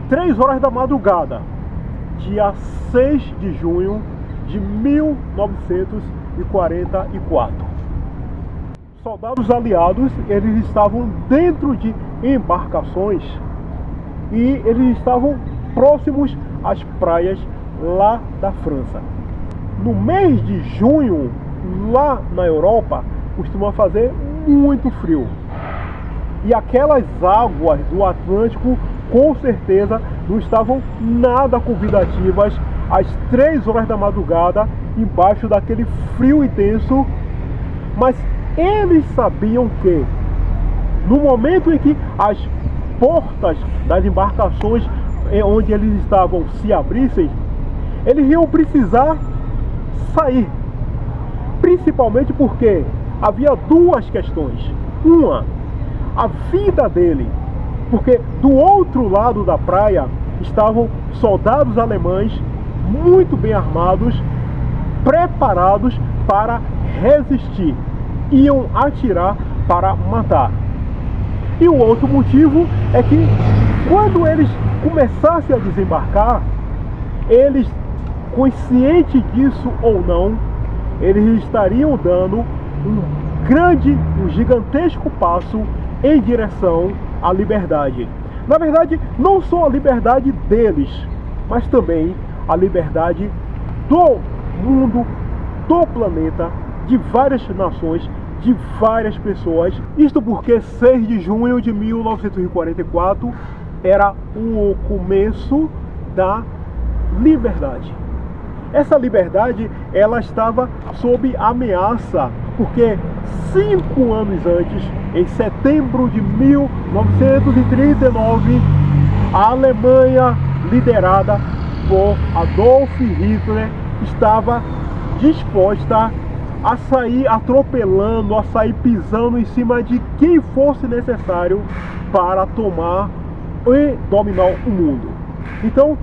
3 horas da madrugada, dia 6 de junho de 1944. Soldados aliados, eles estavam dentro de embarcações e eles estavam próximos às praias lá da França. No mês de junho, lá na Europa, costuma fazer muito frio. E aquelas águas do Atlântico, com certeza, não estavam nada convidativas às 3 horas da madrugada, embaixo daquele frio intenso. Mas eles sabiam que, no momento em que as portas das embarcações onde eles estavam se abrissem, eles iam precisar sair. Principalmente porque havia duas questões. Uma, a vida dele, porque do outro lado da praia estavam soldados alemães muito bem armados, preparados para resistir, iam atirar para matar. E o outro motivo é que quando eles começassem a desembarcar, eles, conscientes disso ou não, eles estariam dando um gigantesco passo em direção à liberdade. Na verdade, não só a liberdade deles, mas também a liberdade do mundo, do planeta, de várias nações, de várias pessoas. Isto porque 6 de junho de 1944 era o começo da liberdade. Essa liberdade, ela estava sob ameaça, porque 5 anos antes, em setembro de 1939, a Alemanha, liderada por Adolf Hitler, estava disposta a sair atropelando, a sair pisando em cima de quem fosse necessário para tomar e dominar o mundo. Então,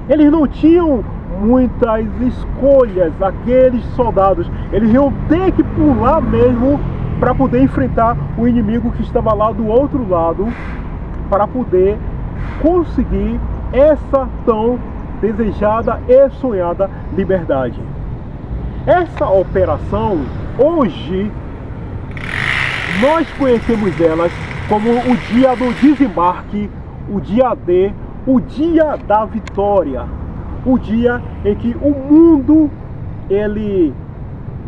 eles não tinham muitas escolhas, aqueles soldados. Eles iam ter que pular mesmo para poder enfrentar o inimigo que estava lá do outro lado, para poder conseguir essa tão desejada e sonhada liberdade. Essa operação, hoje, nós conhecemos elas como o dia do desembarque, o dia D, o dia da vitória, o dia em que o mundo ele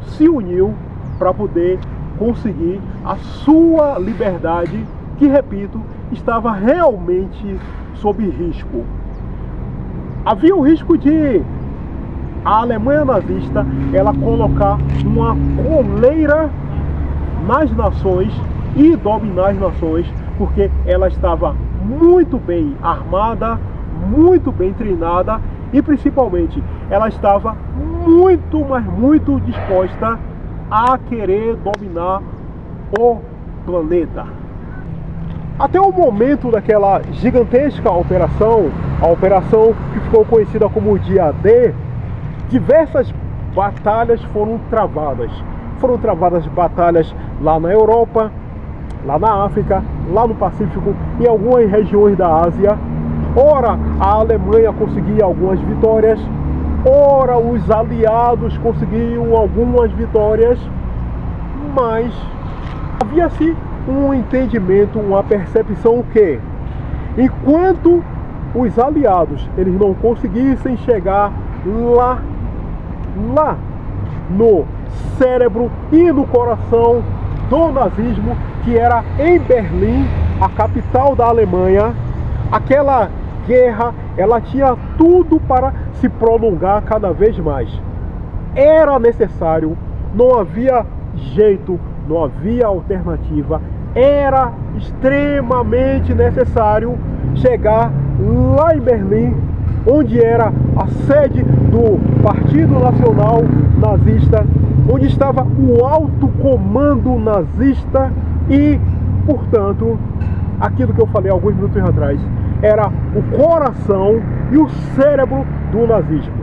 se uniu para poder conseguir a sua liberdade, que, repito, estava realmente sob risco. Havia o risco de a Alemanha nazista ela colocar uma coleira nas nações e dominar as nações, porque ela estava muito bem armada, muito bem treinada e principalmente ela estava muito, mas muito disposta a querer dominar o planeta. Até o momento daquela gigantesca operação, a operação que ficou conhecida como o Dia D, diversas batalhas foram travadas. Foram travadas batalhas lá na Europa, lá na África, lá no Pacífico, em algumas regiões da Ásia. Ora, a Alemanha conseguia algumas vitórias, ora, os aliados conseguiam algumas vitórias, mas havia-se um entendimento, uma percepção que, enquanto os aliados eles não conseguissem chegar lá no cérebro e no coração do nazismo, que era em Berlim, a capital da Alemanha, aquela guerra ela tinha tudo para se prolongar cada vez mais. Era necessário, não havia jeito, não havia alternativa, era extremamente necessário chegar lá em Berlim, onde era a sede do Partido Nacional Nazista, onde estava o alto comando nazista e, portanto, aquilo que eu falei alguns minutos atrás, era o coração e o cérebro do nazismo.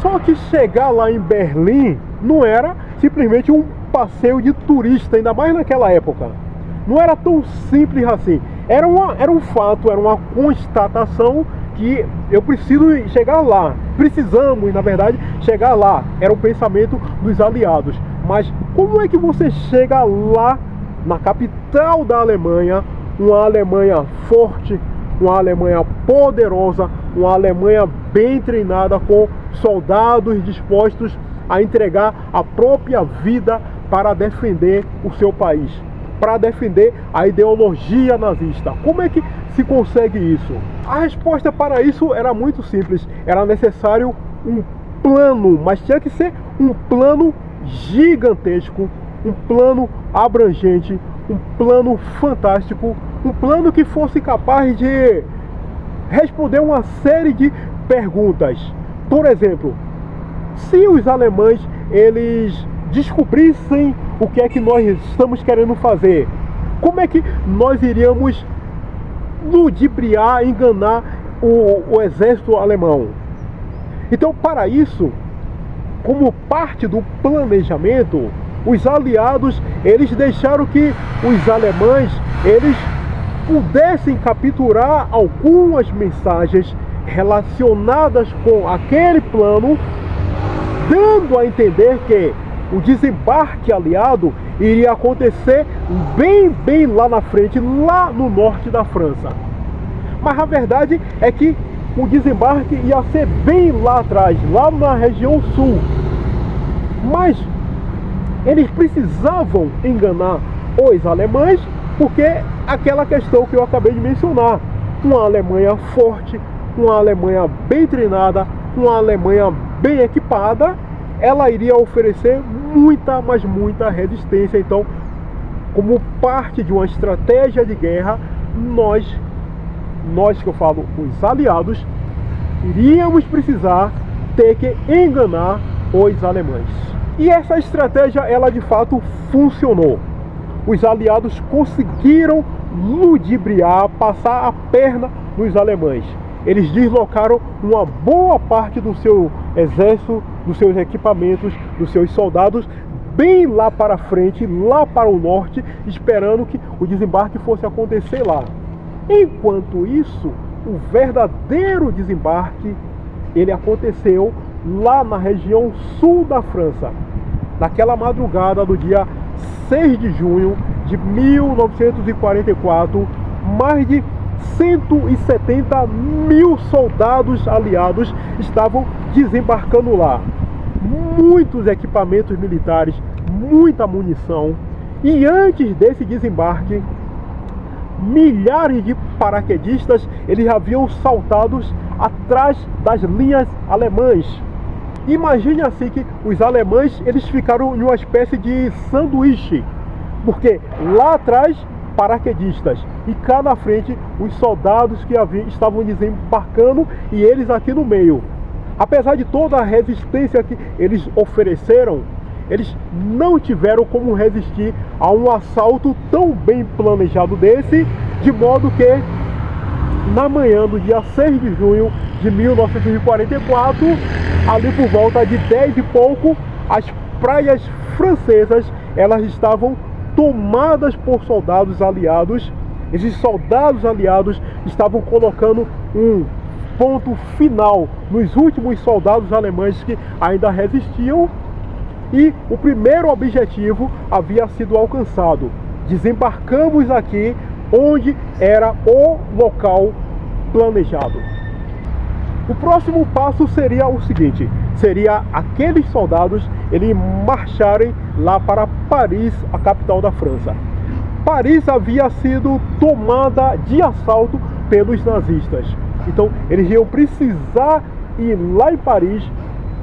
Só que chegar lá em Berlim não era simplesmente um passeio de turista, ainda mais naquela época. Não era tão simples assim. Era um fato, era uma constatação que eu preciso chegar lá. Precisamos, na verdade, chegar lá. Era o pensamento dos aliados. Mas como é que você chega lá, na capital da Alemanha, uma Alemanha forte, uma Alemanha poderosa, uma Alemanha bem treinada, com soldados dispostos a entregar a própria vida para defender o seu país, para defender a ideologia nazista? Como é que se consegue isso? A resposta para isso era muito simples. Era necessário um plano, mas tinha que ser um plano gigantesco, um plano abrangente, um plano fantástico, um plano que fosse capaz de responder uma série de perguntas. Por exemplo, se os alemães eles descobrissem o que é que nós estamos querendo fazer, como é que nós iríamos ludibriar, enganar o exército alemão? Então, para isso, como parte do planejamento, os aliados eles deixaram que os alemães eles pudessem capturar algumas mensagens relacionadas com aquele plano, dando a entender que o desembarque aliado iria acontecer bem lá na frente, lá no norte da França. Mas a verdade é que o desembarque ia ser bem lá atrás, lá na região sul. Mas eles precisavam enganar os alemães, porque aquela questão que eu acabei de mencionar, uma Alemanha forte, uma Alemanha bem treinada, uma Alemanha bem equipada, ela iria oferecer muita, mas muita resistência. Então, como parte de uma estratégia de guerra, nós que eu falo, os aliados, iríamos precisar ter que enganar os alemães. E essa estratégia, ela de fato funcionou. Os aliados conseguiram ludibriar, passar a perna nos alemães. Eles deslocaram uma boa parte do seu exército, dos seus equipamentos, dos seus soldados, bem lá para frente, lá para o norte, esperando que o desembarque fosse acontecer lá. Enquanto isso, o verdadeiro desembarque, ele aconteceu lá na região sul da França, naquela madrugada do dia 6 de junho de 1944, mais de 170 mil soldados aliados estavam desembarcando lá. Muitos equipamentos militares, muita munição. E antes desse desembarque, milhares de paraquedistas eles haviam saltado atrás das linhas alemãs. Imagine assim que os alemães eles ficaram em uma espécie de sanduíche, porque lá atrás paraquedistas e cá na frente os soldados que estavam desembarcando e eles aqui no meio. Apesar de toda a resistência que eles ofereceram, eles não tiveram como resistir a um assalto tão bem planejado desse, de modo que na manhã do dia 6 de junho de 1944, ali por volta de 10 e pouco, as praias francesas elas estavam tomadas por soldados aliados. Esses soldados aliados estavam colocando um ponto final nos últimos soldados alemães que ainda resistiam, e o primeiro objetivo havia sido alcançado. Desembarcamos aqui onde era o local planejado. O próximo passo seria o seguinte: seria aqueles soldados eles marcharem lá para Paris, a capital da França. Paris havia sido tomada de assalto pelos nazistas. Então eles iam precisar ir lá em Paris,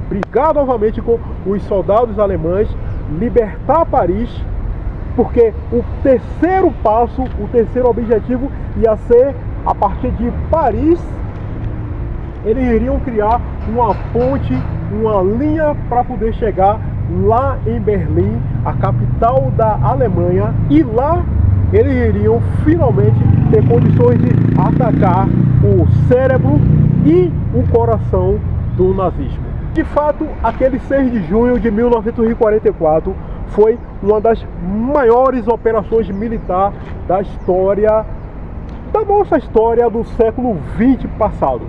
brigar novamente com os soldados alemães, libertar Paris, porque o terceiro passo, o terceiro objetivo ia ser, a partir de Paris, eles iriam criar uma ponte, uma linha para poder chegar lá em Berlim, a capital da Alemanha, e lá eles iriam finalmente ter condições de atacar o cérebro e o coração do nazismo. De fato, aquele 6 de junho de 1944 foi uma das maiores operações militares da história da nossa história do século XX passado.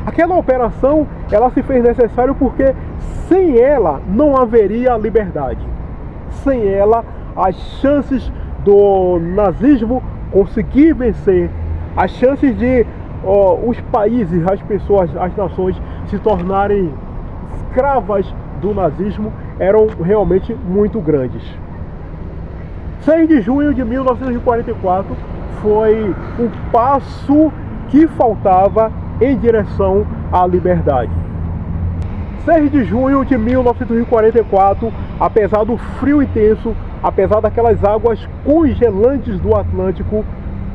Aquela operação, ela se fez necessária porque sem ela não haveria liberdade. Sem ela, as chances do nazismo conseguir vencer, as chances de os países, as pessoas, as nações se tornarem escravas do nazismo eram realmente muito grandes. 6 de junho de 1944 foi o passo que faltava em direção à liberdade. 6 de junho de 1944, apesar do frio intenso, apesar daquelas águas congelantes do Atlântico,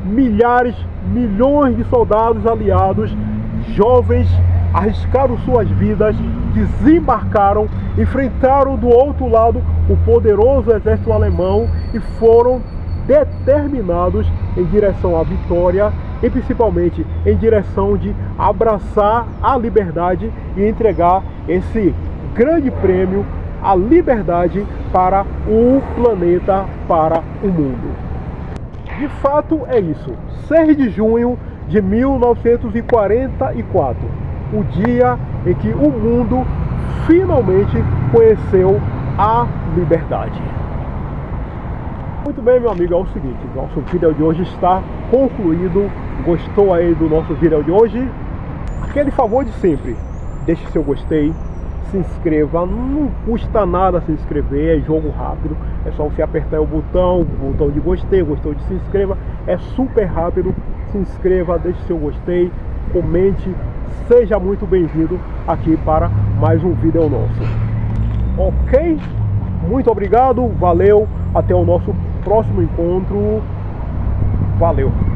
milhares, milhões de soldados aliados, jovens, arriscaram suas vidas, desembarcaram, enfrentaram do outro lado o poderoso exército alemão e foram determinados em direção à vitória e principalmente em direção de abraçar a liberdade e entregar esse grande prêmio, a liberdade, para o planeta, para o mundo. De fato é isso, 6 de junho de 1944, o dia em que o mundo finalmente conheceu a liberdade. Muito bem, meu amigo, é o seguinte, nosso vídeo de hoje está concluído. Gostou aí do nosso vídeo de hoje? Aquele favor de sempre, deixe seu gostei, se inscreva, não custa nada se inscrever, é jogo rápido, é só você apertar o botão de gostei, gostou de se inscreva, é super rápido. Se inscreva, deixe seu gostei, comente, seja muito bem-vindo aqui para mais um vídeo nosso. Ok? Muito obrigado, valeu, até o nosso próximo encontro, valeu!